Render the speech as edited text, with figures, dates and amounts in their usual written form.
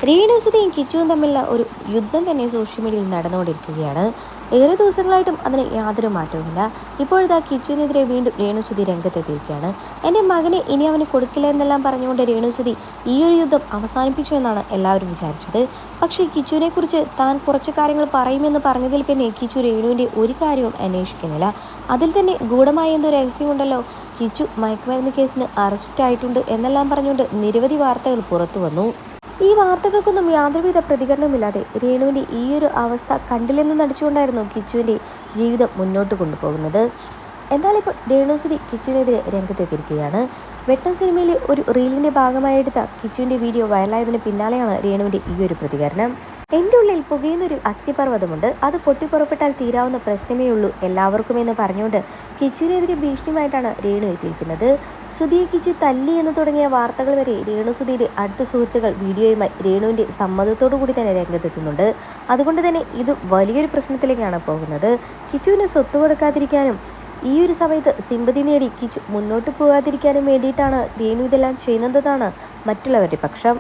രേണുസുതിയും കിച്ചുവും തമ്മിലുള്ള ഒരു യുദ്ധം തന്നെ സോഷ്യൽ മീഡിയയിൽ നടന്നുകൊണ്ടിരിക്കുകയാണ്. ഏറെ ദിവസങ്ങളായിട്ടും അതിന് യാതൊരു മാറ്റവുമില്ല. ഇപ്പോഴിതാ കിച്ചുവിനെതിരെ വീണ്ടും രേണുസുതി രംഗത്തെത്തിയിരിക്കുകയാണ്. എൻ്റെ മകനെ ഇനി അവന് കൊടുക്കില്ല എന്നെല്ലാം പറഞ്ഞുകൊണ്ട് രേണുസുതി ഈ ഒരു യുദ്ധം അവസാനിപ്പിച്ചു എന്നാണ് എല്ലാവരും വിചാരിച്ചത്. പക്ഷേ കിച്ചുവിനെക്കുറിച്ച് താൻ കുറച്ച് കാര്യങ്ങൾ പറയുമെന്ന് പറഞ്ഞതിൽ പിന്നെ കിച്ചു രേണുവിൻ്റെ ഒരു കാര്യവും അന്വേഷിക്കുന്നില്ല. അതിൽ തന്നെ ഗൂഢമായ എന്തോ രഹസ്യമുണ്ടല്ലോ, കിച്ചു മയക്കുമരുന്ന് കേസിന് അറസ്റ്റായിട്ടുണ്ട് എന്നെല്ലാം പറഞ്ഞുകൊണ്ട് നിരവധി വാർത്തകൾ പുറത്തു വന്നു. ഈ വാർത്തകൾക്കൊന്നും യാതൊരുവിധ പ്രതികരണമില്ലാതെ രേണുവിൻ്റെ ഈ ഒരു അവസ്ഥ കണ്ടില്ലെന്ന് നടിച്ചുകൊണ്ടായിരുന്നു കിച്ചുവിൻ്റെ ജീവിതം മുന്നോട്ട് കൊണ്ടുപോകുന്നത്. എന്നാൽ ഇപ്പോൾ രേണുസുതി കിച്ചുവിനെതിരെ രംഗത്തെത്തിയിരിക്കുകയാണ്. വെട്ടം സിനിമയിലെ ഒരു റീലിൻ്റെ ഭാഗമായി എടുത്ത കിച്ചുവിൻ്റെ വീഡിയോ വൈറലായതിന് പിന്നാലെയാണ് രേണുവിൻ്റെ ഈ ഒരു പ്രതികരണം. എൻ്റെ ഉള്ളിൽ പുകയുന്നൊരു അഗ്നിപർവ്വതമുണ്ട്, അത് പൊട്ടിപ്പുറപ്പെട്ടാൽ തീരാവുന്ന പ്രശ്നമേ ഉള്ളൂ എല്ലാവർക്കുമെന്ന് പറഞ്ഞുകൊണ്ട് കിച്ചുവിനെതിരെ ഭീഷണിയുമായിട്ടാണ് രേണു എത്തിയിരിക്കുന്നത്. സുധിയെ കിച്ചു തല്ലി എന്ന് തുടങ്ങിയ വാർത്തകൾ വരെ രേണുസുധിയുടെ അടുത്ത സുഹൃത്തുക്കൾ വീഡിയോയുമായി രേണുവിൻ്റെ സമ്മതത്തോടു കൂടി തന്നെ രംഗത്തെത്തുന്നുണ്ട്. അതുകൊണ്ട് തന്നെ ഇത് വലിയൊരു പ്രശ്നത്തിലേക്കാണ് പോകുന്നത്. കിച്ചുവിന് സ്വത്ത് കൊടുക്കാതിരിക്കാനും ഈ ഒരു സമയത്ത് സിമ്പതി നേടി കിച്ചു മുന്നോട്ട് പോകാതിരിക്കാനും വേണ്ടിയിട്ടാണ് രേണു ഇതെല്ലാം ചെയ്യുന്നതെന്നാണ് മറ്റുള്ളവരുടെ പക്ഷം.